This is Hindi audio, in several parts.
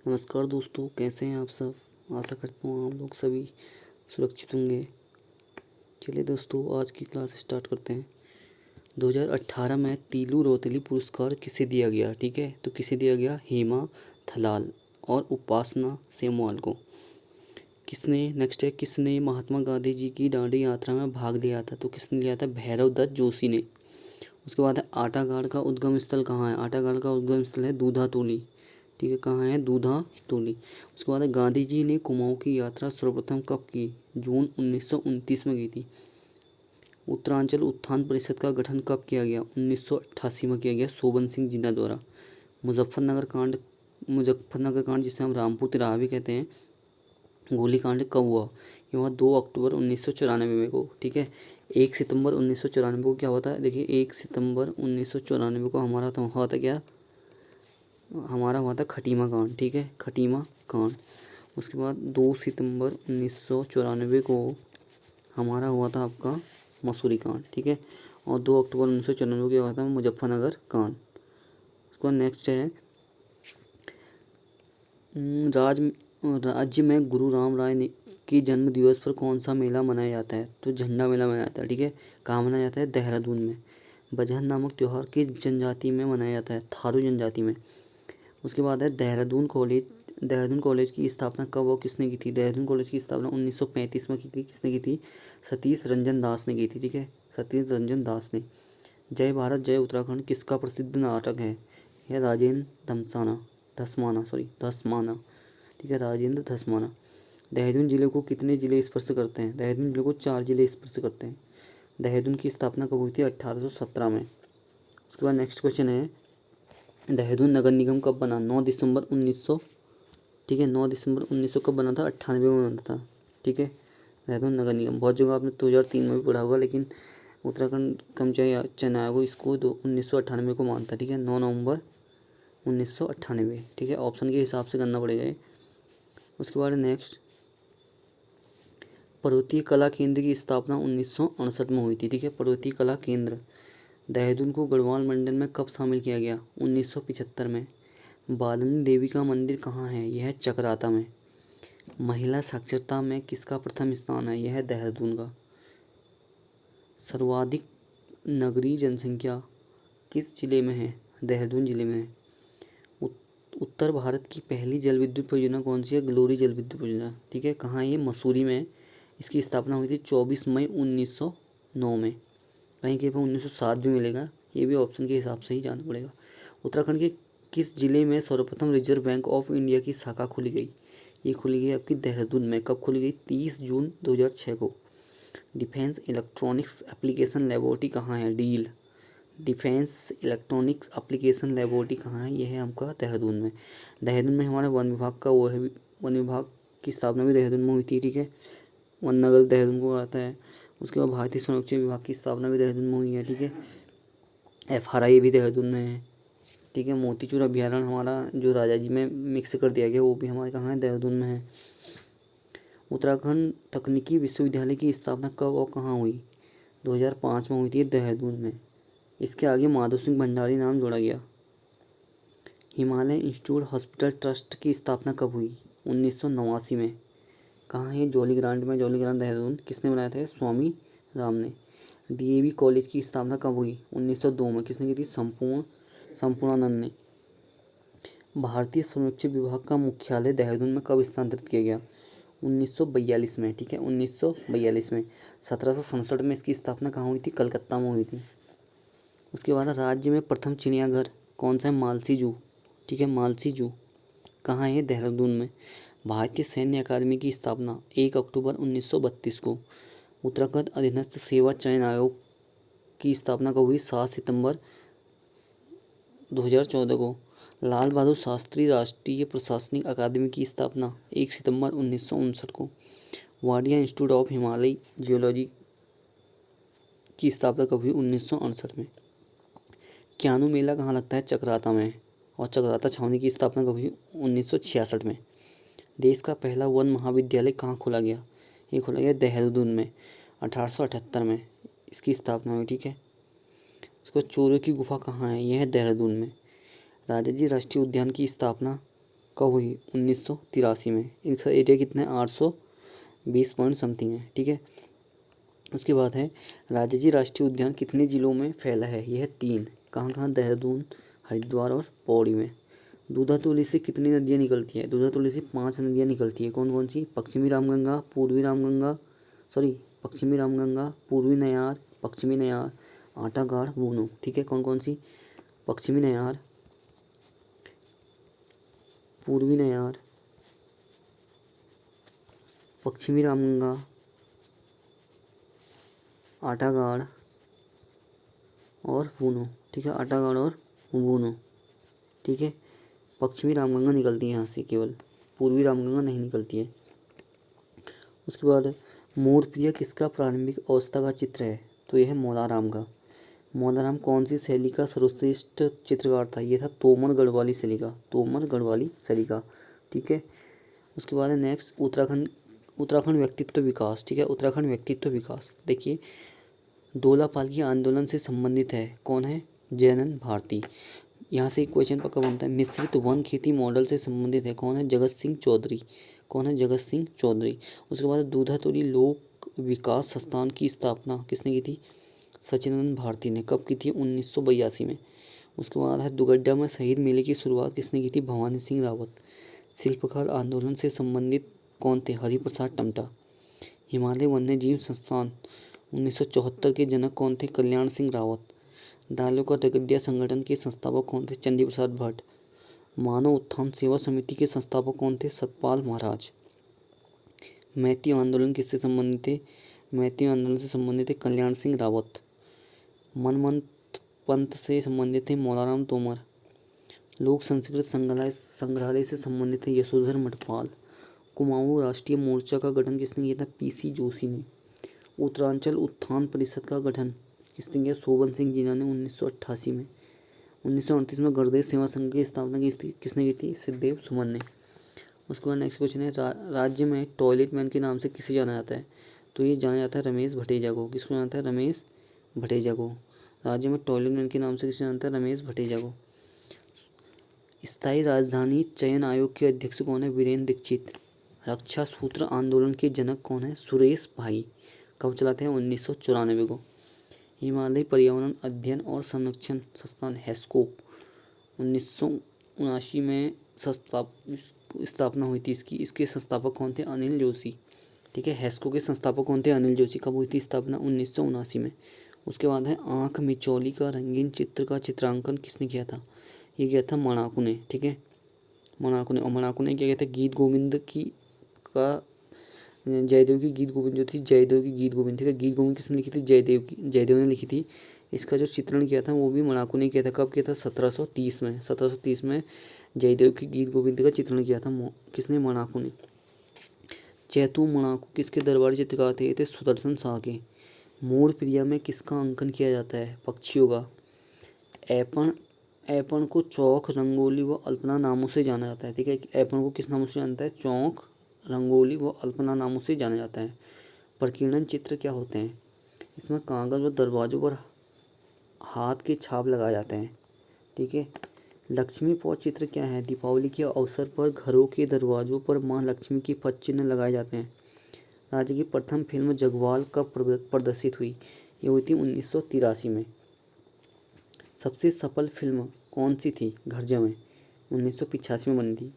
नमस्कार दोस्तों, कैसे हैं आप सब। आशा करता हूँ आप लोग सभी सुरक्षित होंगे। चलिए दोस्तों, आज की क्लास स्टार्ट करते हैं। 2018 में तीलू रोतली पुरस्कार किसे दिया गया। ठीक है, तो किसे दिया गया, हेमा थलाल और उपासना सेमवाल को। किसने नेक्स्ट है, किसने महात्मा गांधी जी की दांडी यात्रा में भाग लिया था, तो किसने लिया था, भैरव दत्त जोशी ने। उसके बाद है आटागाड़ का उद्गम स्थल कहाँ है। आटागाड़ का उद्गम स्थल है दूधा तोली। ठीक है, कहाँ है, दूधा तोली। उसके बाद है गांधी जी ने कुमाऊं की यात्रा सर्वप्रथम कब की, जून 1929 में की थी। उत्तरांचल उत्थान परिषद का गठन कब किया गया, 1988 में किया गया, शोभन सिंह जिन्ना द्वारा। मुजफ्फरनगर कांड जिसे हम रामपुर तिराहा भी कहते हैं, गोलीकांड कब हुआ, ये हुआ 2 अक्टूबर 1994 में को। ठीक है, 1 सितंबर 1994 को क्या हुआ था, देखिए 1 सितंबर 1994 को हमारा तो हुआ था क्या, हमारा हुआ था खटीमा कांड। ठीक है, खटीमा कांड। उसके बाद 2 सितंबर 1994 को हमारा हुआ था आपका मसूरी कांड। ठीक है, और 2 अक्टूबर 1994 को हुआ था मुजफ्फरनगर कांड। उसके बाद नेक्स्ट है राज राज्य में गुरु राम राय के जन्म दिवस पर कौन सा मेला मनाया जाता है, तो झंडा मेला मनाया जाता है। ठीक है, कहाँ मनाया जाता है, देहरादून में। बजहन नामक त्यौहार किस जनजाति में मनाया जाता है, थारू जनजाति में। उसके बाद है देहरादून कॉलेज। देहरादून कॉलेज की स्थापना कब और किसने की थी। देहरादून कॉलेज की स्थापना 1935 में की थी। किसने की थी, सतीश रंजन दास ने की थी। ठीक है, सतीश रंजन दास ने। जय भारत जय उत्तराखंड किसका प्रसिद्ध नाटक है, यह राजेंद्र धस्माना। ठीक है, राजेंद्र धस्माना। देहरादून जिले को कितने जिले स्पर्श करते हैं, देहरादून जिले को 4 जिले स्पर्श करते हैं। देहरादून की स्थापना कब हुई थी, 1817 में। उसके बाद नेक्स्ट क्वेश्चन है, देहरादून नगर निगम कब बना, 9 दिसंबर 1900। ठीक है, 9 दिसंबर 1900 कब बना था, 98 में बना था। ठीक है, देहरादून नगर निगम बहुत जगह आपने 2003 में भी पढ़ा होगा, लेकिन उत्तराखंड कर्मचारी चयन आयोग इसको 1998 को मानता। ठीक है, 9 नवंबर 1998। ठीक है, ऑप्शन के हिसाब से करना पड़ेगा ये। उसके बाद नेक्स्ट, पर्वतीय कला केंद्र की स्थापना 1968 में हुई थी। ठीक है, पर्वतीय कला केंद्र। देहरादून को गढ़वाल मंडल में कब शामिल किया गया, 1975 में। बालनी देवी का मंदिर कहाँ है, यह है चकराता में। महिला साक्षरता में किसका प्रथम स्थान है, यह है देहरादून का। सर्वाधिक नगरीय जनसंख्या किस जिले में है, देहरादून जिले में है। उत्तर भारत की पहली जल विद्युत परियोजना कौन सी है, ग्लोरी जल विद्युत परियोजना। ठीक है, कहाँ है ये, मसूरी में। इसकी स्थापना हुई थी 24 मई 1909 में। कहीं कहीं पर 1907 भी मिलेगा, ये भी ऑप्शन के हिसाब से ही जाना पड़ेगा। उत्तराखंड के किस जिले में सर्वप्रथम रिजर्व बैंक ऑफ इंडिया की शाखा खुली गई, ये खुली गई आपकी देहरादून में। कब खुली गई, 30 जून 2006 को। डिफेंस इलेक्ट्रॉनिक्स एप्लीकेशन लेबोरेटरी कहाँ है, deal. Defence electronics application laboratory कहाँ है, यह है आपका देहरादून में। देहरादून में हमारे वन विभाग का वो है, वन विभाग की स्थापना भी देहरादून में हुई थी। ठीक है, वन नगर देहरादून को आता है। उसके बाद भारतीय संरक्षण विभाग की स्थापना भी देहरादून में हुई है। ठीक है, FRI भी देहरादून में है। ठीक है, मोतीचूर अभ्यारण्य हमारा जो राजा जी में मिक्स कर दिया गया, वो भी हमारे कहाँ है, देहरादून में है। उत्तराखंड तकनीकी विश्वविद्यालय की स्थापना कब और कहाँ हुई, 2005 में हुई थी, देहरादून में। इसके आगे माधव सिंह भंडारी नाम जोड़ा गया। हिमालय इंस्टीट्यूट हॉस्पिटल ट्रस्ट की स्थापना कब हुई, 1989 में। कहाँ है, जॉली ग्रांट में, जॉली ग्रांट देहरादून। किसने बनाया था, स्वामी राम ने। DAV कॉलेज की स्थापना कब हुई, 1902 में। किसने की थी, संपूर्णानंद ने। भारतीय संरक्षण विभाग का मुख्यालय देहरादून में कब स्थानांतरित किया गया, 1942 में। ठीक है, 1942 में। 1767 में इसकी स्थापना कहाँ हुई थी, कलकत्ता में हुई थी। उसके बाद राज्य में प्रथम चिड़ियाघर कौन सा है, मालसी जू। ठीक है, मालसी जू कहाँ है, देहरादून में। भारतीय सैन्य अकादमी की स्थापना 1 अक्टूबर 1932 को। उत्तराखंड अधीनस्थ सेवा चयन आयोग की स्थापना कब हुई, 7 सितंबर 2014 को। लाल बहादुर शास्त्री राष्ट्रीय प्रशासनिक अकादमी की स्थापना 1 सितंबर 1959 को। वाडिया इंस्टीट्यूट ऑफ हिमालयी जियोलॉजी की स्थापना कब हुई, 1968 में। क्यानू मेला कहाँ लगता है, चकराता में। और चकराता छावनी की स्थापना कब हुई, 1966 में। देश का पहला वन महाविद्यालय कहाँ खोला गया, ये खोला गया देहरादून में, 1878 में इसकी स्थापना हुई। ठीक है, उसके बाद चोरों की गुफा कहाँ है, यह है देहरादून में। राजाजी राष्ट्रीय उद्यान की स्थापना कब हुई? 1983 में। इसका एरिया कितना है? 820 पॉइंट समथिंग है, ठीक है। उसके बाद है राजाजी राष्ट्रीय उद्यान कितने जिलों में फैला है? यह है 3। कहाँ कहाँ? देहरादून, हरिद्वार और पौड़ी में। दूधातुली से कितनी नदियाँ निकलती है? दूधातुली से 5 नदियाँ निकलती है। कौन कौन सी? पश्चिमी रामगंगा, पूर्वी रामगंगा, पश्चिमी रामगंगा, पूर्वी नयार, पश्चिमी नयार, आटागाड़, बूनो, ठीक है। कौन कौन सी? पश्चिमी नयार, पूर्वी नयार, पश्चिमी रामगंगा, आटागाड़ और बूनो, ठीक है। आटागाड़ और बूनो, ठीक है। पश्चिमी रामगंगा निकलती है यहाँ से केवल, पूर्वी रामगंगा नहीं निकलती है। उसके बाद मोरपिया किसका प्रारंभिक अवस्था का चित्र है? तो यह है मौलाराम का। मौलाराम कौन सी शैली का सर्वश्रेष्ठ चित्रकार था? ये था तोमर गढ़वाली शैली का, तोमर गढ़वाली शैली का, ठीक है। उसके बाद है नेक्स्ट उत्तराखंड व्यक्तित्व विकास, ठीक है। उत्तराखंड व्यक्तित्व विकास, देखिए दोलापाल आंदोलन से संबंधित है। कौन है? जयनंद भारती। यहाँ से एक क्वेश्चन पक्का बनता है। मिश्रित वन खेती मॉडल से संबंधित है। कौन है? जगत सिंह चौधरी। कौन है? जगत सिंह चौधरी। उसके बाद दूधातुली लोक विकास संस्थान की स्थापना किसने की थी? सचिदानंद भारती ने। कब की थी? 1982 में। उसके बाद है दुगड्डा में शहीद मेले की शुरुआत किसने की थी? भवानी सिंह रावत। शिल्पकार आंदोलन से संबंधित कौन थे? हरिप्रसाद टमटा। हिमालय वन्यजीव संस्थान 1974 के जनक कौन थे? कल्याण सिंह रावत। दालों का रगडिया संगठन के संस्थापक कौन थे? चंडी प्रसाद भट्ट। मानव उत्थान सेवा समिति के संस्थापक कौन थे? सतपाल महाराज। मैती आंदोलन किससे संबंधित थे? मैती आंदोलन से संबंधित थे कल्याण सिंह रावत। मनमंथ पंथ से संबंधित थे मौलाराम तोमर। लोक संस्कृत संग्रहालय से संबंधित है यशोधर मठपाल। कुमाऊं राष्ट्रीय मोर्चा का गठन किसने किया था? पीसी जोशी ने। उत्तरांचल उत्थान परिषद का गठन किसने किया? शोभन सिंह जीना ने 1988 में। 1938 में गणदेव सेवा संघ की स्थापना किसने की थी? सिद्धदेव सुमन ने। उसके बाद नेक्स्ट क्वेश्चन है राज्य में टॉयलेट मैन के नाम से किसे जाना जाता है? तो ये जाना जाता है रमेश भटेजा को। किसको जाना जाता है? रमेश भटेजा को। राज्य में टॉयलेट मैन के नाम से किसे जाना जाता है? रमेश भटेजा को। स्थायी राजधानी चयन आयोग के अध्यक्ष कौन है? वीरेंद्र दीक्षित। रक्षा सूत्र आंदोलन के जनक कौन है? सुरेश भाई। कब चलाते हैं? 1994 को। हिमालय पर्यावरण अध्ययन और संरक्षण संस्थान हेस्को 1979 में स्थापना हुई थी इसकी। इसके संस्थापक कौन थे? अनिल जोशी, ठीक है। हेस्को के संस्थापक कौन थे? अनिल जोशी। कब हुई थी स्थापना? 1979 में। उसके बाद है आँख मिचौली का रंगीन चित्र का चित्रांकन किसने किया था? ये किया था मणाकू ने, ठीक है। मणाकू ने। और मणाकू ने क्या किया था? गीत गोविंद का जयदेव की गीत गोविंद जो थी, जयदेव की गीत गोविंद, ठीक है। गीत गोविंद किसने लिखी थी? जयदेव ने लिखी थी। इसका जो चित्रण किया था वो भी मणाकू ने किया था। कब किया था? 1730 में। 1730 में जयदेव की गीत गोविंद का चित्रण किया था किसने? मणाकू ने। चैतू मणाकू किसके दरबारी चित्रकार थे? ये थे सुदर्शन शाह के। मोर प्रिया में किसका अंकन किया जाता है? पक्षियों का। ऐपण को चौक, रंगोली व अल्पना नामों से जाना जाता है, ठीक है। ऐपण को किस नामों से जानता है? चौक, रंगोली व अल्पना नामों से जाना जाता है। प्रकीर्णन चित्र क्या होते हैं? इसमें कागज व दरवाजों पर हाथ के छाप लगाए जाते हैं, ठीक है। लक्ष्मी पौध चित्र क्या है? दीपावली के अवसर पर घरों के दरवाजों पर माँ लक्ष्मी के पद चिन्ह लगाए जाते हैं। राज्य की प्रथम फिल्म जगवाल कब प्रदर्शित हुई? ये हुई थी 1983 में। सबसे सफल फिल्म कौन सी थी? घर जमाई 1985 में बनी थी।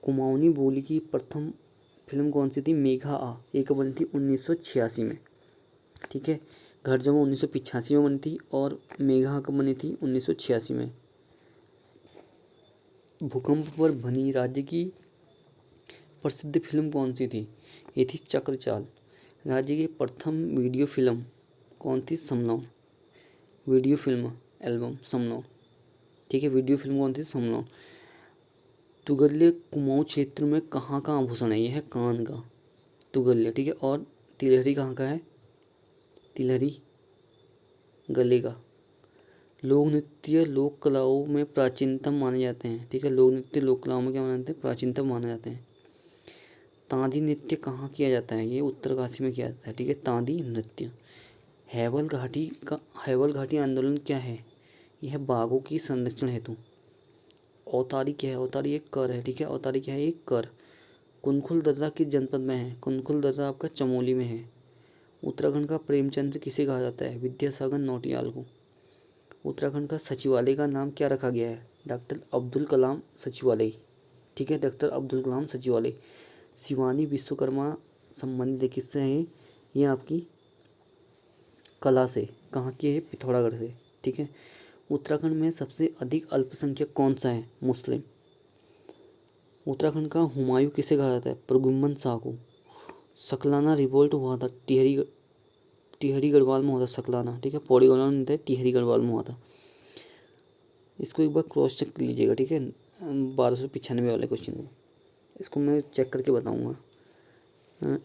कुमाऊनी बोली की प्रथम फिल्म कौन सी थी? मेघा आ। ये कब बनी थी? 1986 में, ठीक है। घर जमा 1985 में बनी थी और मेघा कब बनी थी? 1986 में। भूकंप पर बनी राज्य की प्रसिद्ध फिल्म कौन सी थी? ये थी चक्रचाल। राज्य की प्रथम वीडियो फिल्म कौन थी? समनौ। वीडियो फिल्म एल्बम समनौ, ठीक है। वीडियो फिल्म कौन थी? समनौ। तुगल्य कुमाऊं क्षेत्र में कहाँ का आभूषण है? यह है कान का, तुगल्य, ठीक है। और तिलहरी कहाँ का है? तिलहरी गले का। लोक नृत्य लोक कलाओं में प्राचीनतम माने जाते हैं, ठीक है। लोक नृत्य लोक कलाओं में क्या माने जाते हैं? प्राचीनतम माने जाते हैं। तांदी नृत्य कहाँ किया जाता है? ये उत्तरकाशी में किया जाता है, ठीक है। तांदी नृत्य। हैवल घाटी आंदोलन क्या है? यह बाघों की संरक्षण हेतु। औतारी क्या है? औतारी एक कर है, ठीक है। औतारी क्या है? एक कर। कुनखुल दर्रा किस जनपद में है? कुनखुल दर्रा आपका चमोली में है। उत्तराखंड का प्रेमचंद्र किसे कहा जाता है? विद्यासागर नौटियाल को। उत्तराखंड का सचिवालय का नाम क्या रखा गया है? डॉक्टर अब्दुल कलाम सचिवालय, ठीक है, डॉक्टर अब्दुल कलाम सचिवालय। शिवानी विश्वकर्मा संबंधित किससे है? ये आपकी कला से। कहाँ की है? पिथौरागढ़ से, ठीक है। उत्तराखंड में सबसे अधिक अल्पसंख्यक कौन सा है? मुस्लिम। उत्तराखंड का हुमायूं किसे कहा जाता है? प्रद्युम्न शाह को। सकलाना रिवोल्ट हुआ था टिहरी गढ़वाल में हुआ था सकलाना, ठीक है। पौड़ी गढ़वाल में नहीं था, टिहरी गढ़वाल में हुआ था। इसको एक बार क्रॉस चेक कर लीजिएगा, ठीक है, 1295 वाले क्वेश्चन को। इसको मैं चेक करके बताऊंगा।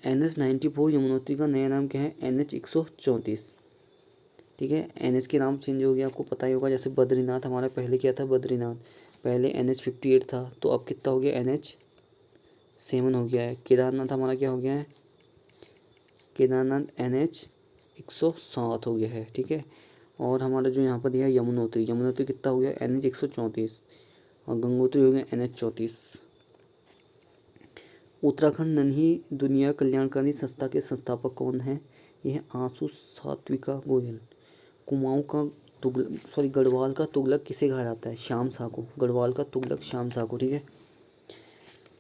NH-94 यमुनोत्री का नया नाम क्या है? NH-134, ठीक है। NH के नाम चेंज हो गया, आपको पता ही होगा। जैसे बद्रीनाथ हमारा पहले क्या था? बद्रीनाथ पहले NH-58 था, तो अब कितना हो गया? NH-7 हो गया है। केदारनाथ हमारा क्या हो गया है? केदारनाथ NH-107 हो गया है, ठीक है। और हमारा जो यहाँ पर दिया है यमुनोत्री, यमुनोत्री कितना हो गया? NH-134। और गंगोत्री हो गया NH-34। उत्तराखंड नन्ही दुनिया कल्याणकारी संस्था के संस्थापक कौन है? यह आंसू सात्विका गोयल। कुमाऊं का गढ़वाल का तुगलक किसे कहा जाता है? श्याम शाह को। गढ़वाल का तुगलक श्याम शाह को, ठीक है।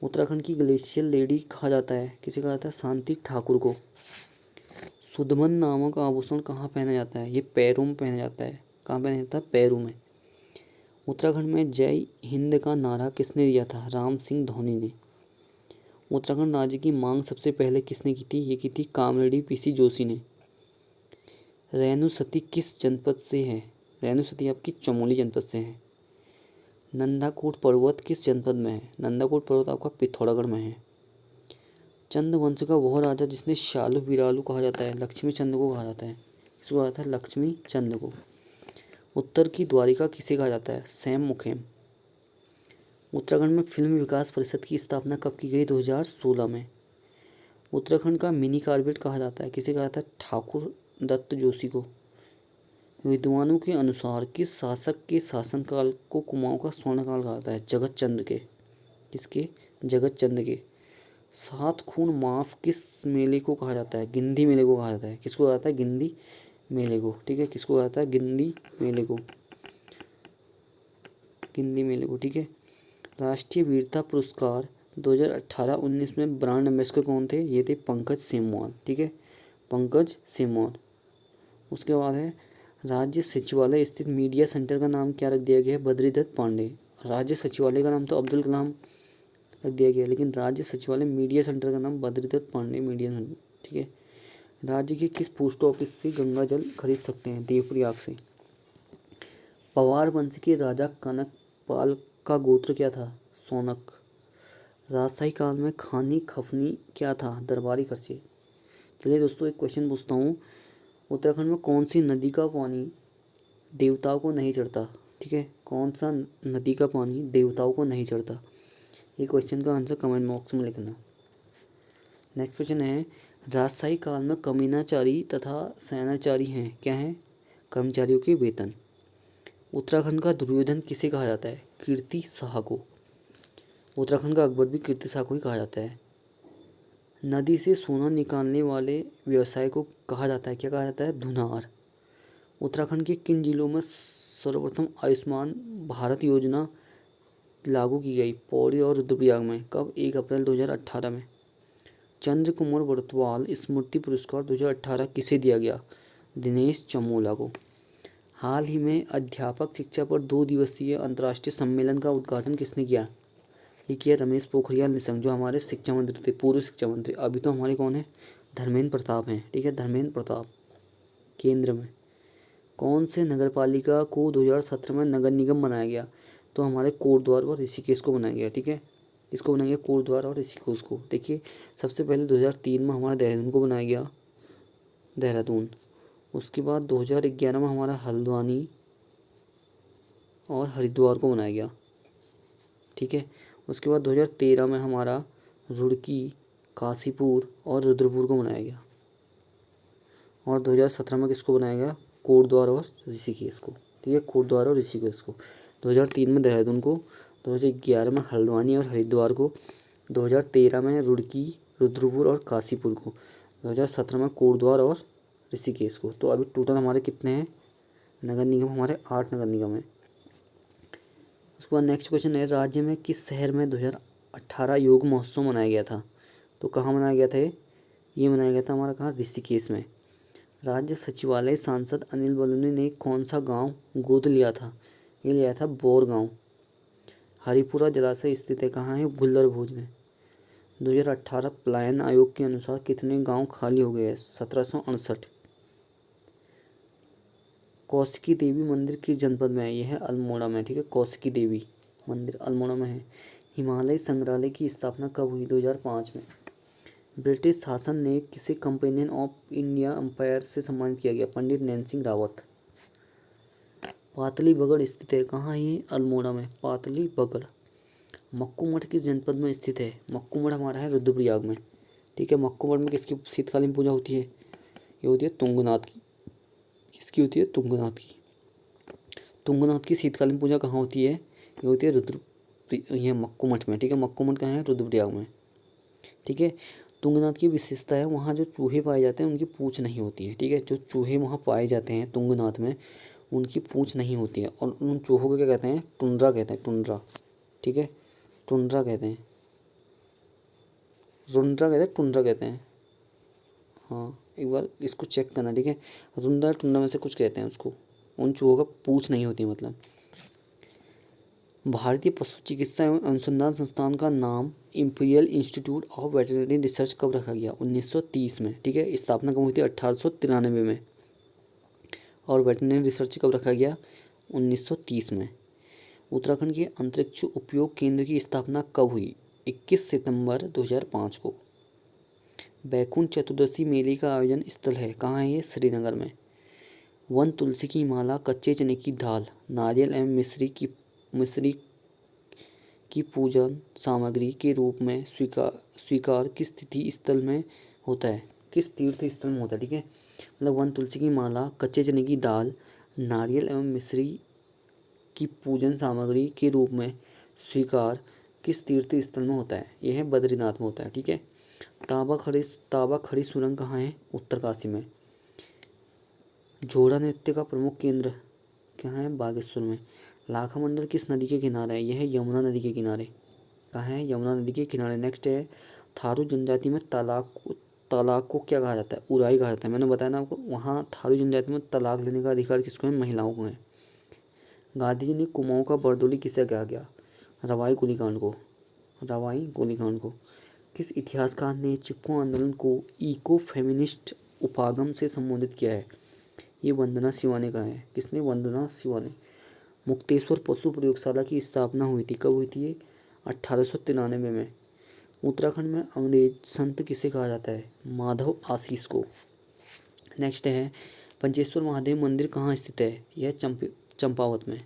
उत्तराखंड की ग्लेशियल लेडी कहा जाता है, किसे कहा जाता है? शांति ठाकुर को। सुदमन नामक आभूषण कहाँ पहना जाता है? ये पैरों में पहना जाता है। कहाँ पहना जाता है? पैरों में। उत्तराखंड में जय हिंद का नारा किसने दिया था? राम सिंह धोनी ने। उत्तराखंड राज्य की मांग सबसे पहले किसने की थी? ये की थी कामरेड्डी PC जोशी ने। रेणु सती किस जनपद से है? रेणु सती आपकी चमोली जनपद से है। नंदाकोट पर्वत किस जनपद में है? नंदाकोट पर्वत आपका पिथौरागढ़ में है। चंद वंश का वह राजा जिसने शालू बिरालू कहा जाता है? लक्ष्मी चंद को कहा जाता है। इसको कहा जाता है लक्ष्मी चंद को। उत्तर की द्वारिका किसे कहा जाता है? सैम मुखेम। उत्तराखंड में फिल्म विकास परिषद की स्थापना कब की गई? 2016 में। उत्तराखंड का मिनी कार्बेट कहा जाता है, किसे कहा जाता है? ठाकुर दत्त जोशी को। विद्वानों के अनुसार किस शासक के शासनकाल को कुमाऊं का स्वर्णकाल कहा जाता है? जगत चंद के। किसके? जगत चंद के। सात खून माफ किस मेले को कहा जाता है? गिंदी मेले को कहा जाता है। किसको कहा जाता है? गिंदी मेले को, ठीक है। किसको कहा जाता है? गिंदी मेले को, गिंदी मेले को, ठीक है। राष्ट्रीय वीरता पुरस्कार 2018-19 में ब्रांड एम्बेसडर कौन थे? ये थे पंकज सेमवाल, ठीक है, पंकज सेमवाल। उसके बाद है राज्य सचिवालय स्थित मीडिया सेंटर का नाम क्या रख दिया गया है? बद्रीदत्त पांडे। राज्य सचिवालय का नाम तो अब्दुल कलाम रख दिया गया, लेकिन राज्य सचिवालय मीडिया सेंटर का नाम बद्रीदत्त पांडे मीडिया सेंटर, ठीक है। राज्य के किस पोस्ट ऑफिस से गंगा जल खरीद सकते हैं? देवप्रयाग से। पवार वंश के राजा कनक पाल का गोत्र क्या था? सोनक। राजशाही काल में खानी खफनी क्या था? दरबारी खर्चे। चलिए दोस्तों, एक क्वेश्चन पूछता हूँ। उत्तराखंड में कौन सी नदी का पानी देवताओं को नहीं चढ़ता? ठीक है, कौन सा नदी का पानी देवताओं को नहीं चढ़ता? ये क्वेश्चन का आंसर कमेंट बॉक्स में लिखना। नेक्स्ट क्वेश्चन है, राजशाही काल में कमीनाचारी तथा सैनाचारी हैं, क्या हैं? कर्मचारियों के वेतन। उत्तराखंड का दुर्योधन किसे कहा जाता है? कीर्ति शाह को। उत्तराखंड का अकबर भी कीर्ति शाह को ही कहा जाता है। नदी से सोना निकालने वाले व्यवसाय को कहा जाता है, क्या कहा जाता है? धुनार। उत्तराखंड के किन जिलों में सर्वप्रथम आयुष्मान भारत योजना लागू की गई? पौड़ी और रुद्रप्रयाग में। कब? 1 अप्रैल 2018 में। चंद्र कुमार बरतवाल स्मृति पुरस्कार 2018 किसे दिया गया? दिनेश चमोला को। हाल ही में अध्यापक शिक्षा पर 2 दिवसीय अंतर्राष्ट्रीय सम्मेलन का उद्घाटन किसने किया? ये किया रमेश पोखरियाल निशंक, जो हमारे शिक्षा मंत्री थे, पूर्व शिक्षा मंत्री। अभी तो हमारे कौन है? धर्मेंद्र प्रताप हैं, ठीक है, धर्मेंद्र प्रताप केंद्र में। कौन से नगरपालिका को 2017 में नगर निगम बनाया गया? तो हमारे कोटद्वार और ऋषिकेश को बनाया गया, ठीक है। इसको बनाया गया कोटद्वार और ऋषिकेश को। देखिए, सबसे पहले 2003 में हमारा देहरादून को बनाया गया, देहरादून। उसके बाद 2011 में हमारा हल्द्वानी और हरिद्वार को बनाया गया, ठीक है। उसके बाद 2013 में हमारा रुड़की, काशीपुर और रुद्रपुर को बनाया गया। और 2017 में किसको बनाया गया? कोटद्वार और ऋषिकेश को, ठीक है, कोटद्वार और ऋषिकेश को। 2003 में देहरादून को 2011 में हल्द्वानी और हरिद्वार को, 2013 में रुड़की, रुद्रपुर और काशीपुर को, 2017 में कोटद्वार और ऋषिकेश को। तो अभी टोटल हमारे कितने हैं नगर निगम? हमारे 8 नगर निगम है। उसके बाद नेक्स्ट क्वेश्चन है, राज्य में किस शहर में 2018 योग महोत्सव मनाया गया था? तो कहाँ मनाया गया था ये मनाया गया था हमारा कहाँ? ऋषिकेश में। राज्य सचिवालय सांसद अनिल बलूनी ने कौन सा गांव गोद लिया था? ये लिया था बोर गांव। हरिपुरा जलाशय स्थित है कहाँ है? गुल्लरभोज में। 2018 पलायन आयोग के अनुसार कितने गांव खाली हो गए हैं? 1768। कौशिकी देवी मंदिर किस जनपद में है? यह है अल्मोड़ा में। ठीक है, कौशिकी देवी मंदिर अल्मोड़ा में है। हिमालय संग्रहालय की स्थापना कब हुई? 2005 में। ब्रिटिश शासन ने किसे कंपेनियन ऑफ इंडिया एम्पायर से सम्मानित किया गया? पंडित नैन सिंह रावत। पातलीबगड़ स्थित है कहाँ? ये अल्मोड़ा में पातलीबगड़। मक्कू मठ किस जनपद में स्थित है? मक्कू मठ हमारा है रुद्रप्रयाग में। ठीक है, मक्कू मठ में किसकी शीतकालीन पूजा होती है? ये होती है तुंगनाथ की। किसकी होती है? तुंगनाथ की। तुंगनाथ की शीतकालीन पूजा कहाँ होती है? ये होती है यह मक्कू मठ में। ठीक है, मक्कू मठ कहाँ है? रुद्रप्रयाग में। ठीक है, तुंगनाथ की विशेषता है वहाँ जो चूहे पाए जाते हैं उनकी पूँछ नहीं होती है। ठीक है, जो चूहे वहाँ पाए जाते हैं तुंगनाथ में उनकी पूँछ नहीं होती है, और उन चूहों को क्या कहते हैं? टुंड्रा कहते हैं, टुंड्रा। ठीक है, टुंड्रा कहते हैं, रुंड्रा कहते हैं, टुंड्रा कहते हैं। हाँ, एक बार इसको चेक करना। ठीक है, रुंड्रा टुंड्रा में से कुछ कहते हैं उसको। उन चूहों का पूँछ नहीं होती मतलब। भारतीय पशु चिकित्सा एवं अनुसंधान संस्थान का नाम imperial institute of veterinary research कब रखा गया? 1930 में। ठीक है, स्थापना कब हुई थी? 1893 में। और वेटरनरी रिसर्च कब रखा गया? 1930 में। उत्तराखंड के अंतरिक्ष उपयोग केंद्र की स्थापना कब हुई? 21 सितंबर 2005 को। बैकुंठ चतुर्दशी मेले का आयोजन स्थल है कहाँ है? ये श्रीनगर में। वन तुलसी की माला, कच्चे चने की दाल, नारियल एवं मिश्री की पूजन सामग्री के रूप में स्वीकार किस तिथि स्थल में होता है? किस तीर्थ स्थल में होता है? ठीक है, मतलब वन तुलसी की माला, कच्चे चने की दाल, नारियल एवं मिश्री की पूजन सामग्री के रूप में स्वीकार किस तीर्थ स्थल में होता है? यह है बद्रीनाथ में होता है। ठीक है, ताबा खड़ी सुरंग कहाँ है? उत्तरकाशी में। जोड़ा नृत्य का प्रमुख केंद्र कहाँ है? बागेश्वर में। लाखा मंदिर किस नदी के किनारे है? यह है यमुना नदी के किनारे। कहाँ है? यमुना नदी के किनारे। नेक्स्ट है, थारू जनजाति में तलाक को क्या कहा जाता है? उराई कहा जाता है। मैंने बताया ना आपको, वहाँ थारू जनजाति में तलाक लेने का अधिकार किसको है? महिलाओं को है। गांधी जी ने कुमाऊं का बरदोली किसे कहा गया? रवाई गोलीकांड को। रवाई गोलीकांड को। किस इतिहासकार ने चिपको आंदोलन को इको फेमिनिस्ट उपागम से संबोधित किया है? ये वंदना शिवा ने कहा है। किसने? वंदना शिवा ने। मुक्तेश्वर पशु प्रयोगशाला की स्थापना हुई थी, कब हुई थी ये? 1893 में। उत्तराखंड में अंग्रेज संत किसे कहा जाता है? माधव आशीष को। नेक्स्ट है, पंचेश्वर महादेव मंदिर कहाँ स्थित है? यह चंपावत में।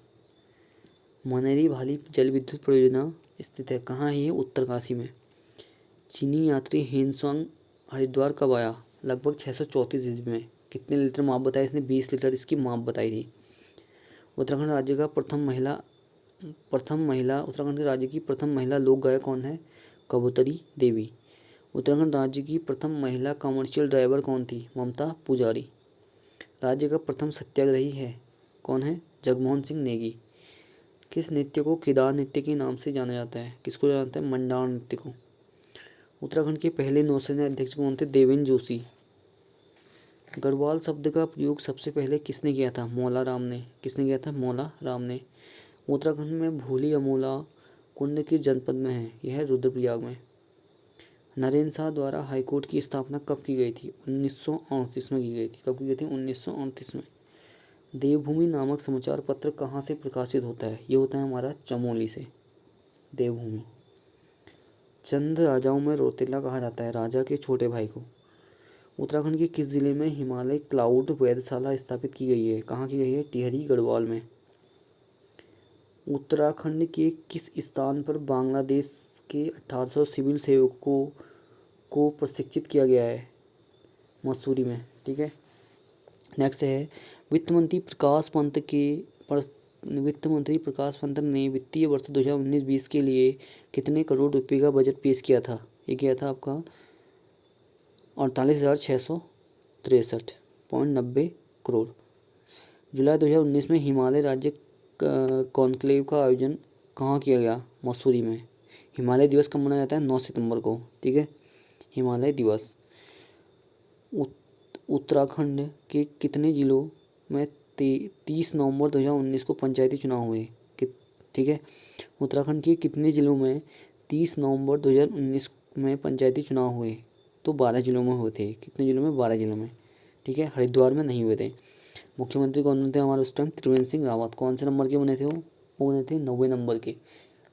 मनेरी भाली जल विद्युत परियोजना स्थित है कहाँ है? ये उत्तरकाशी में। चीनी यात्री हेनसोंग हरिद्वार कब आया? लगभग 634 ईस्वी में। कितने लीटर माप बताया इसने? 20 लीटर इसकी माप बताई थी। उत्तराखंड राज्य का उत्तराखंड के राज्य की प्रथम महिला लोक गायक कौन है? कबूतरी देवी। उत्तराखंड राज्य की प्रथम महिला कमर्शियल ड्राइवर कौन थी? ममता पुजारी। राज्य का प्रथम सत्याग्रही है कौन है? जगमोहन सिंह नेगी। किस नृत्य को केदार नृत्य के नाम से जाना जाता है? किसको जाना जाता है? मंडार नृत्य को। उत्तराखंड के पहले नौसेना अध्यक्ष कौन थे? देवेंद्र जोशी। गढ़वाल शब्द का प्रयोग सबसे पहले किसने किया था? मौला राम ने। किसने किया था? मौला राम ने। उत्तराखंड में भोली अमोला कुंड किस जनपद में है? यह है रुद्रप्रयाग में। नरेंद्र शाह द्वारा हाईकोर्ट की स्थापना कब की गई थी? 1938 में की गई थी। कब की गई थी? 1938 में। देवभूमि नामक समाचार पत्र कहाँ से प्रकाशित होता है? ये होता है हमारा चमोली से। देवभूमि। चंद राजाओं में रौतेला कहा जाता है राजा के छोटे भाई को। उत्तराखंड के किस जिले में हिमालय क्लाउड वेधशाला स्थापित की गई है? कहाँ की गई है? टिहरी गढ़वाल में। उत्तराखंड के किस स्थान पर बांग्लादेश के 1800 सिविल सेवकों को प्रशिक्षित किया गया है? मसूरी में। ठीक है, नेक्स्ट है, वित्त मंत्री प्रकाश पंत वित्त मंत्री प्रकाश पंत ने वित्तीय वर्ष 2019-20 के लिए कितने करोड़ रुपए का बजट पेश किया था? ये किया था आपका 48,663.90 करोड़। जुलाई 2019 में हिमालय राज्य कॉन्क्लेव का आयोजन कहाँ किया गया? मसूरी में। हिमालय दिवस कब मनाया जाता है? 9 सितंबर को, ठीक है, हिमालय दिवस। उत्तराखंड के कितने जिलों में 30 नवंबर 2019 को पंचायती चुनाव हुए? ठीक है, उत्तराखंड के कितने जिलों में 30 नवंबर 2019 में पंचायती चुनाव हुए? तो 12 जिलों में हुए थे। कितने जिलों में? 12 जिलों में, ठीक है, हरिद्वार में नहीं हुए थे। मुख्यमंत्री कौन बने थे हमारे उस टाइम? त्रिवेंद्र सिंह रावत। कौन से नंबर के बने थे वो बने थे 90 नंबर के।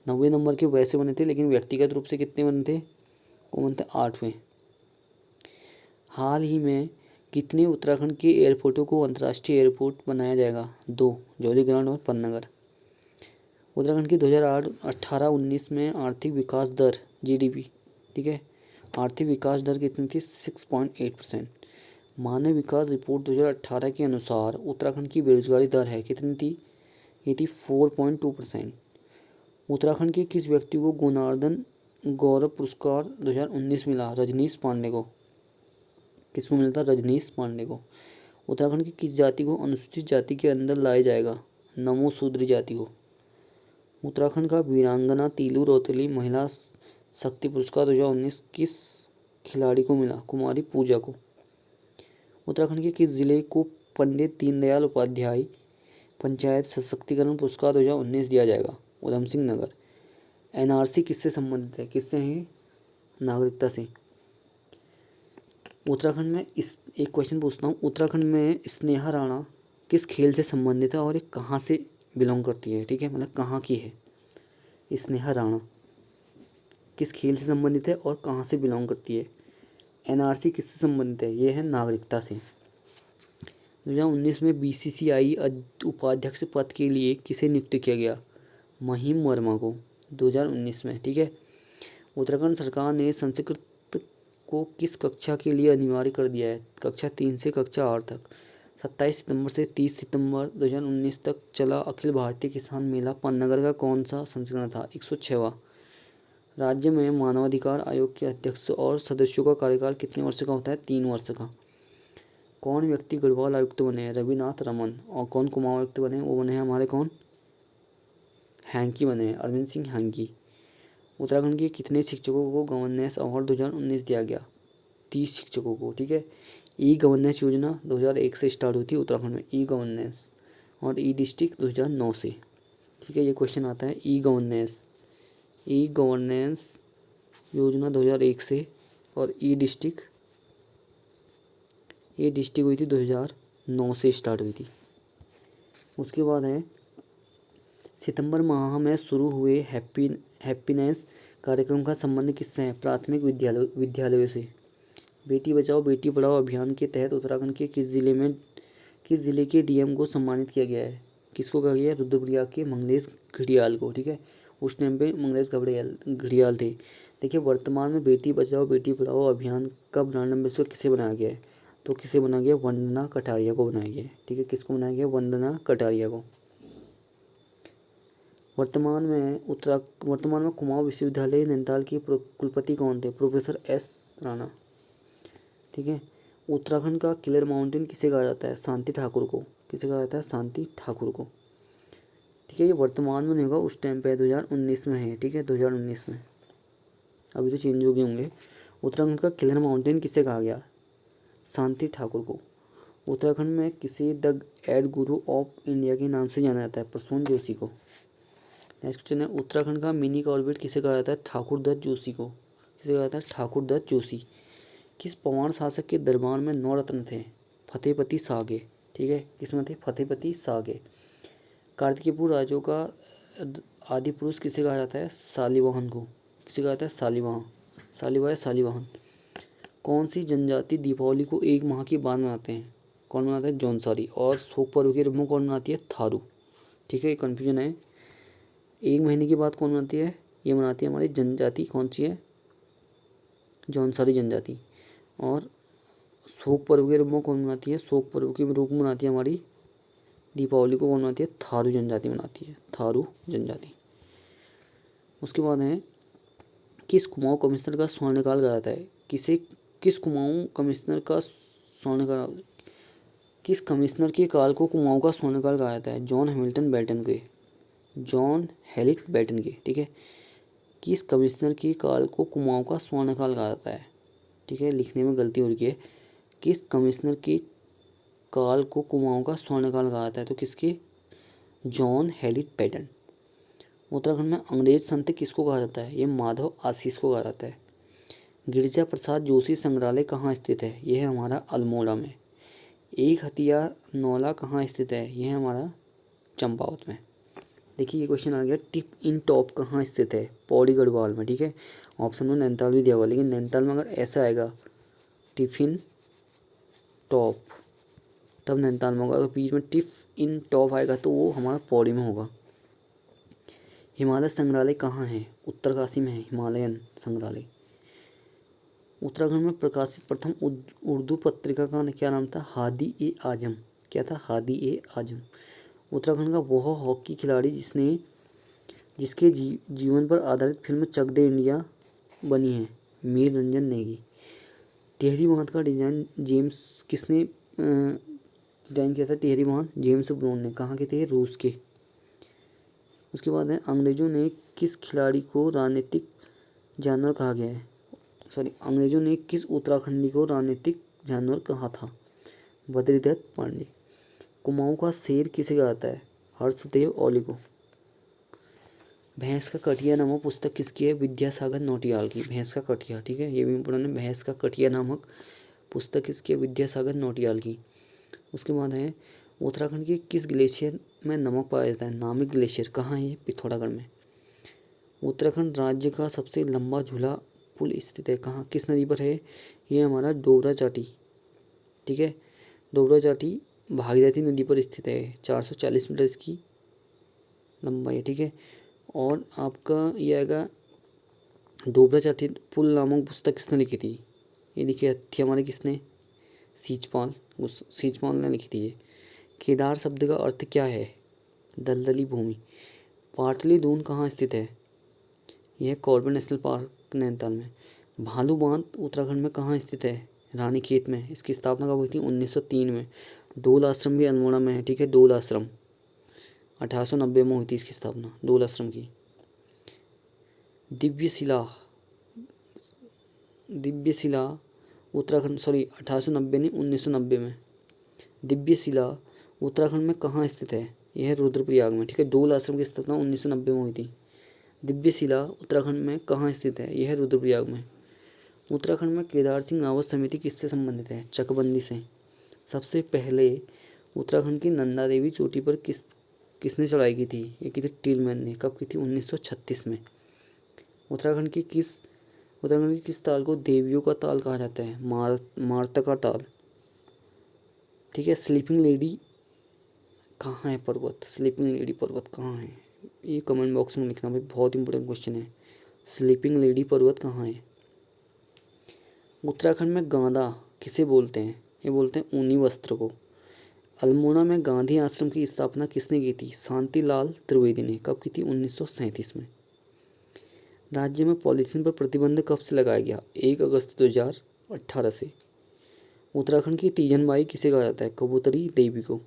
90 नंबर के वैसे बने थे, लेकिन व्यक्तिगत रूप से कितने बने थे? वो बने थे 8वें। हाल ही में कितने उत्तराखंड के एयरपोर्टों को अंतर्राष्ट्रीय एयरपोर्ट बनाया जाएगा? 2, जौलीग्रांट और पन्नगर। उत्तराखंड की 2018-19 में आर्थिक विकास दर GDP, ठीक है, आर्थिक विकास दर कितनी थी? 6.8%। मानव विकास रिपोर्ट 2018 के अनुसार उत्तराखंड की बेरोजगारी दर है कितनी थी? ये थी 4.2%। उत्तराखंड के किस व्यक्ति को गुणार्दन गौरव पुरस्कार 2019 मिला? रजनीश पांडे को। किसको मिला था? रजनीश पांडे को। उत्तराखंड की किस जाति को अनुसूचित जाति के अंदर लाया जाएगा? नमो शूद्र जाति को। उत्तराखंड का वीरांगना तीलू रौतेली महिला शक्ति पुरस्कार 2019 किस खिलाड़ी को मिला? कुमारी पूजा को। उत्तराखंड के किस जिले को पंडित दीनदयाल उपाध्याय पंचायत सशक्तिकरण पुरस्कार 2019 दिया जाएगा? उधम सिंह नगर। NRC किससे संबंधित है? किससे है? नागरिकता से। उत्तराखंड में एक क्वेश्चन पूछता हूँ, उत्तराखंड में स्नेहा राणा किस खेल से संबंधित है और ये कहाँ से बिलोंग करती है? ठीक है, मतलब कहाँ की है स्नेहा राणा? किस खेल से संबंधित है और कहाँ से बिलोंग करती है? NRC किससे संबंधित है? ये है नागरिकता से। 2019 में BCCI उपाध्यक्ष पद के लिए किसे नियुक्त किया गया? महिम वर्मा को 2019 में, ठीक है। उत्तराखंड सरकार ने संस्कृत को किस कक्षा के लिए अनिवार्य कर दिया है? कक्षा 3 से कक्षा 8 तक। 27 सितंबर से 30 सितंबर 2019 तक चला अखिल भारतीय किसान मेला पन्नगर का कौन सा संस्करण था? 106वां। राज्य में मानवाधिकार आयोग के अध्यक्ष और सदस्यों का कार्यकाल कितने वर्ष का होता है? 3 वर्ष का। कौन व्यक्ति गढ़वाल आयुक्त बने हैं? रविनाथ रमन। और कौन कुमाऊं आयुक्त बने? वो बने हैं हमारे कौन? हैंकी बने हैं, अरविंद सिंह हैंकी। उत्तराखंड के कितने शिक्षकों को गवर्नेंस अवार्ड 2019 दिया गया? 30 शिक्षकों को, ठीक है। ई गवर्नेंस योजना 2001 से स्टार्ट हुई थी उत्तराखंड में, ई गवर्नेंस, और ई डिस्ट्रिक्ट 2009 से, ठीक है। ये क्वेश्चन आता है ई गवर्नेंस योजना 2001 से, और ई डिस्ट्रिक्ट हुई थी 2009 से स्टार्ट हुई थी। उसके बाद है सितंबर माह में शुरू हुए हैप्पीनेस कार्यक्रम का संबंध किससे है? प्राथमिक विद्यालयों से। बेटी बचाओ बेटी पढ़ाओ अभियान के तहत उत्तराखंड के किस जिले के DM को सम्मानित किया गया है? किसको कहा गया? रुद्रप्रयाग के मंगलेश घड़ियाल को, ठीक है। उस टाइम पे मंगलेश घड़ियाल थे। देखिए, वर्तमान में बेटी बचाओ बेटी पढ़ाओ अभियान का ब्रांड एम्बेसडर किसे बनाया गया है? तो किसे बनाया गया? वंदना कटारिया को बनाया गया है, ठीक है। किसको बनाया गया? वंदना कटारिया को। वर्तमान में कुमाऊं विश्वविद्यालय नैनीताल के कुलपति कौन थे? प्रोफेसर S राणा, ठीक है। उत्तराखंड का किलर माउंटेन किसे कहा जाता है? शांति ठाकुर को। किसे कहा जाता है? शांति ठाकुर को, ठीक है। ये वर्तमान में नहीं होगा, उस टाइम पे 2019 में है, ठीक है, 2019 में। अभी तो चेंज हो गए होंगे। उत्तराखंड का किलर माउंटेन किसे कहा गया? शांति ठाकुर को। उत्तराखंड में किसे the add Guru of India के नाम से जाना जाता है? प्रसून जोशी को। नेक्स्ट क्वेश्चन है, उत्तराखंड का मिनी कॉर्बेट किसे कहा जाता है? ठाकुर दत्त जोशी को। किसे कहा जाता है? ठाकुर दत्त जोशी। किस पवार शासक के दरबार में 9 रत्न थे? फतेहपति सागे, ठीक है। किसमें थे? फतेहपति सागे। कार्तिकेयपुर राजों का आदि पुरुष किसे कहा जाता है? शालिवाहन को। किसे कहा जाता है? शालिवाहन। कौन सी जनजाति दीपावली को 1 माह के बाद मनाते हैं? कौन मनाता है? जौनसारी। और शोक पर्व के रूप में कौन मनाती है? थारू, ठीक है। कन्फ्यूजन है, 1 महीने के बाद कौन मनाती है? ये मनाती है हमारी जनजाति, कौन सी है? जौनसारी जनजाति। और शोक पर्व के रूप में कौन मनाती है? शोक पर्व के रूप में मनाती है हमारी दीपावली को कौन मनाती है? थारू जनजाति मनाती है, थारू जनजाति। उसके बाद है किस कुमाऊं कमिश्नर का स्वर्णकाल कहा जाता है? किस कुमाऊं कमिश्नर का स्वर्णकाल, किस कमिश्नर के काल को कुमाऊं का स्वर्णकाल कहा जाता है? जॉन हैमिल्टन बेटन के, जॉन हेलिक बेटन के, ठीक है। किस कमिश्नर के काल को कुमाऊं का स्वर्णकाल कहा जाता है? ठीक है, लिखने में गलती हो रही है। किस कमिश्नर के काल को कुमाऊं का स्वर्णकाल कहा जाता है? तो किसके? John हेलिक batten. उत्तराखंड में अंग्रेज संत किसको कहा जाता है? ये माधव आशीष को कहा जाता है। गिरिजा प्रसाद जोशी संग्रहालय कहाँ स्थित है? यह है हमारा अल्मोड़ा में। एक हथिया नौला कहाँ स्थित है? यह है हमारा चंपावत में। देखिए ये क्वेश्चन आ गया, टिप इन टॉप कहाँ स्थित है? पौड़ी गढ़वाल में, ठीक है। ऑप्शन में नैनीताल भी दिया हुआ, लेकिन नैनीताल में अगर ऐसा आएगा टिफिन टॉप तब नैनीताल में होगा, अगर बीच में टिफ इन टॉप आएगा तो वो हमारा पौड़ी में होगा। हिमालय संग्रहालय कहाँ है? उत्तरकाशी में है हिमालयन संग्रहालय। उत्तराखंड में प्रकाशित प्रथम उर्दू पत्रिका का क्या नाम था? हादी ए आजम। क्या था? हादी ए आजम। उत्तराखंड का वह हॉकी खिलाड़ी जिसके जीवन पर आधारित फिल्म चक दे इंडिया बनी है? मीर रंजन नेगी। टिहरी बांध का डिजाइन किसने डिजाइन किया था? टिहरी बांध जेम्स ब्रोन ने। कहाँ के थे? रूस के। उसके बाद है अंग्रेजों ने किस खिलाड़ी को राजनीतिक जानवर कहा गया है? अंग्रेजों ने किस उत्तराखंडी को राजनीतिक जानवर कहा था? बद्रीदत्त पांडे। कुमाऊं का शेर किसे कहा जाता है? हर्षदेव औली को। भैंस का कटिया नामक पुस्तक किसकी है? विद्यासागर नौटियाल की। भैंस का कटिया, ठीक है, ये भी इम्पोर्टेंट है। भैंस का कटिया नामक पुस्तक किसकी है? विद्यासागर नौटियाल की। उसके बाद है उत्तराखंड के किस ग्लेशियर में नमक पाया जाता है? नामिक ग्लेशियर। कहाँ है ये? पिथौरागढ़ में। उत्तराखंड राज्य का सबसे लंबा झूला पुल स्थित है कहाँ? किस नदी पर है? ये हमारा डोबरा चाटी, ठीक है। डोबरा चाटी भागीरथी नदी पर स्थित है। 440 मीटर इसकी लंबाई है, ठीक है। और आपका ये आएगा डोबरा चाटी पुल नामक पुस्तक किसने लिखी थी? ये लिखी थी हमारे किसने? सीचपाल ने लिखी थी ये। केदार शब्द का अर्थ क्या है? दलदली भूमि। पाटली दून कहाँ स्थित है? यह कॉर्बेट नेशनल पार्क नैनीताल में। भालू बांध उत्तराखंड में कहाँ स्थित है? रानीखेत में। इसकी स्थापना कब हुई थी? 1903 में। डोल आश्रम भी अल्मोड़ा में है, ठीक है। डोल आश्रम 1890 में हुई थी इसकी स्थापना, डोल आश्रम की। दिव्य शिला उत्तराखंड 1890 नहीं 1990 में। दिव्य शिला उत्तराखंड में कहाँ स्थित है? यह रुद्रप्रयाग में, ठीक है। डोल आश्रम की स्थापना 1990 में हुई थी। दिव्य शिला उत्तराखंड में कहाँ स्थित है? यह रुद्रप्रयाग में। उत्तराखंड में केदार सिंह रावत समिति किससे संबंधित है? चकबंदी से। सबसे पहले उत्तराखंड की नंदा देवी चोटी पर किसने चढ़ाई की थी? ये की थी टिलमैन ने। कब की थी? 1936 में। उत्तराखंड की किस ताल को देवियों का ताल कहा जाता है? मार्तका ताल, ठीक है। स्लीपिंग लेडी कहाँ है पर्वत? स्लीपिंग लेडी पर्वत कहाँ है? ये कमेंट बॉक्स में लिखना भाई, बहुत इंपॉर्टेंट क्वेश्चन है। स्लीपिंग लेडी पर्वत कहाँ है? उत्तराखंड में गांदा किसे बोलते हैं? ये बोलते हैं ऊनी वस्त्र को। अल्मोड़ा में गांधी आश्रम की स्थापना किसने की थी? शांतिलाल त्रिवेदी ने। कब की थी? 1937 में। राज्य में पॉलीथीन पर प्रतिबंध कब से लगाया गया? 1 अगस्त 2018 से। उत्तराखंड की तीजनबाई किसे कहा जाता है? कबूतरी देवी को।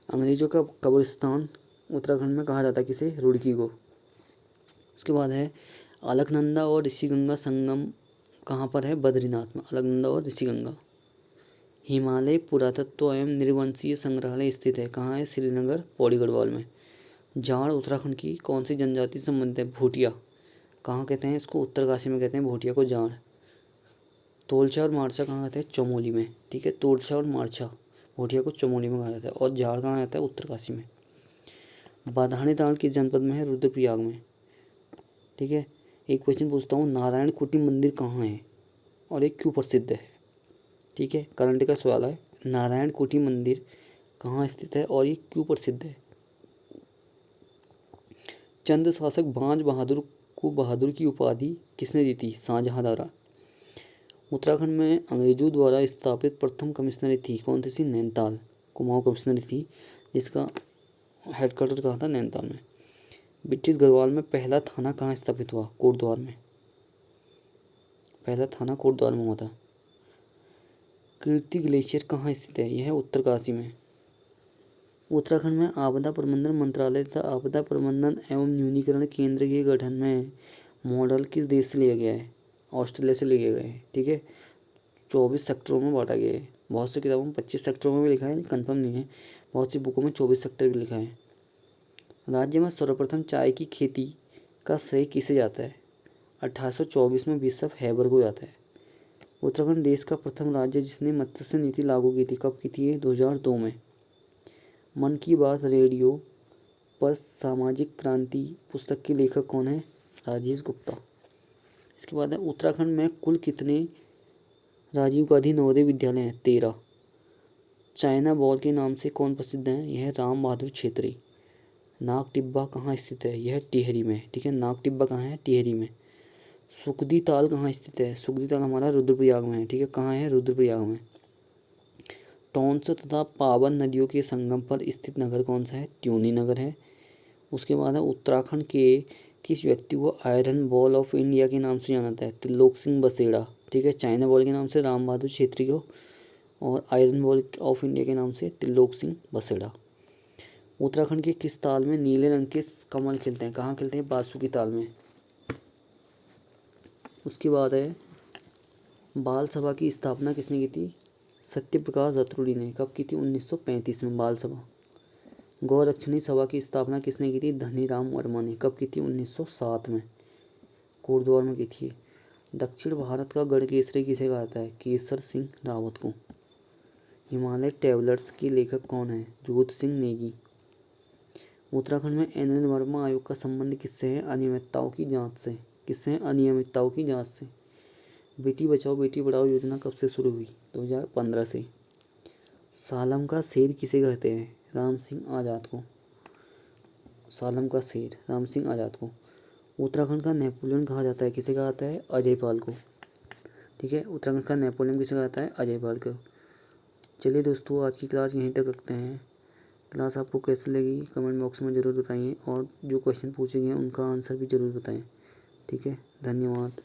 अंग्रेजों का कब्रिस्तान उत्तराखंड में कहा जाता है किसे? रुड़की को। उसके बाद है अलकनंदा और ऋषिगंगा संगम कहाँ पर है? बद्रीनाथ में। अलकनंदा और ऋषिगंगा। हिमालय पुरातत्व एवं निर्वंशीय संग्रहालय स्थित है कहाँ है? श्रीनगर पौड़ी गढ़वाल में। जाड़ उत्तराखंड की कौन सी जनजाति से संबंधित है? भूटिया। कहाँ कहते हैं इसको? उत्तरकाशी में कहते हैं भूटिया को जाड़। तोलचा और मारछा कहाँ कहते हैं? चमोली में, ठीक है। तोलचा और मारछा भूटिया को चमोली में कहा जाता है। और जाड़ कहाँ आता है? उत्तरकाशी में। बाधानी ताल किस जनपद में है? रुद्रप्रयाग में, ठीक है। एक क्वेश्चन पूछता हूँ, नारायण कुटी मंदिर कहाँ है और ये क्यों प्रसिद्ध है? ठीक है, करंट का सवाल है। नारायण कुटी मंदिर कहाँ स्थित है और ये क्यों प्रसिद्ध है? चंद शासक बांज बहादुर को बहादुर की उपाधि किसने दी थी? शाहजहां द्वारा। उत्तराखंड में अंग्रेजों द्वारा स्थापित प्रथम कमिश्नरी थी कौन सी? नैनीताल कुमाऊं कमिश्नरी थी, जिसका हेडक्वार्टर कहाँ था? नैनीताल में। ब्रिटिश गढ़वाल में पहला थाना कहाँ स्थापित हुआ? कोटद्वार में। पहला थाना कोटद्वार में हुआ था। कीर्ति ग्लेशियर कहाँ स्थित है? यह है उत्तरकाशी में। उत्तराखंड में आपदा प्रबंधन मंत्रालय तथा आपदा प्रबंधन एवं न्यूनीकरण केंद्र के गठन में मॉडल किस देश से लिया गया है? ऑस्ट्रेलिया से लिया गया है। ठीक है, 24 सेक्टरों में बांटा गया है। बहुत सी किताबों में 25 सेक्टरों में भी लिखा है, कंफर्म नहीं है। बहुत सी बुकों में 24 सेक्टर भी लिखा है। राज्य में सर्वप्रथम चाय की खेती का श्रेय किसे जाता है? 1824 में बिशप हैबर को जाता है। उत्तराखंड देश का प्रथम राज्य जिसने मत्स्य नीति लागू की थी। कब की थी? 2002 में। मन की बात रेडियो पर सामाजिक क्रांति पुस्तक के लेखक कौन है? राजेश गुप्ता। इसके बाद है उत्तराखंड में कुल कितने राजीव गांधी नवोदय विद्यालय हैं? 13। चाइना बॉल के नाम से कौन प्रसिद्ध है? यह राम बहादुर छेत्री। नाग टिब्बा कहाँ स्थित है? यह टिहरी में। ठीक है, नाग टिब्बा कहाँ है? टिहरी में। सुखदी ताल कहाँ स्थित है? सुखदी ताल हमारा रुद्रप्रयाग में है। ठीक है, कहाँ है? रुद्रप्रयाग में। टोंस तथा पावन नदियों के संगम पर स्थित नगर कौन सा है? त्यूनी नगर है। उसके बाद है उत्तराखंड के किस व्यक्ति को आयरन बॉल ऑफ इंडिया के नाम से जाना जाता है? त्रिलोक सिंह बसेड़ा। ठीक है, चाइना बॉल के नाम से राम बहादुर छेत्री को और आयरन बॉल ऑफ इंडिया के नाम से त्रिलोक सिंह बसेड़ा। उत्तराखंड के किस ताल में नीले रंग के कमल खिलते हैं? कहाँ खिलते हैं? बासुकी ताल में। उसके बाद है बाल सभा की स्थापना किसने की थी? सत्यप्रकाश अतुरी ने। कब की थी? 1935 में बाल सभा। गौरक्षणी सभा की स्थापना किसने की थी? धनीराम वर्मा ने। कब की थी? 1907 में। कोटद्वार में की थी। दक्षिण भारत का गढ़ केसरी किसे कहा जाता है? केसर सिंह रावत को। हिमालय ट्रैवलर्स के लेखक कौन है? जोत सिंह नेगी। उत्तराखंड में एन वर्मा आयोग का संबंध किससे है? अनियमितताओं की जांच से। किससे है? अनियमितताओं की जांच से। बेटी बचाओ बेटी पढ़ाओ योजना कब से शुरू हुई? 2015 से। सालम का शेर किसे कहते हैं? राम सिंह आज़ाद को। सालम का शेर राम सिंह आज़ाद को। उत्तराखंड का नेपोलियन कहा जाता है? किसे कहा जाता है? अजय पाल को। ठीक है, उत्तराखंड का नेपोलियन किसे कहा जाता है? अजय पाल को। चलिए दोस्तों, आज की क्लास यहीं तक रखते हैं। क्लास आपको कैसी लगी कमेंट बॉक्स में ज़रूर बताइए और जो क्वेश्चन पूछे गए हैं उनका आंसर भी ज़रूर बताएं। ठीक है, धन्यवाद।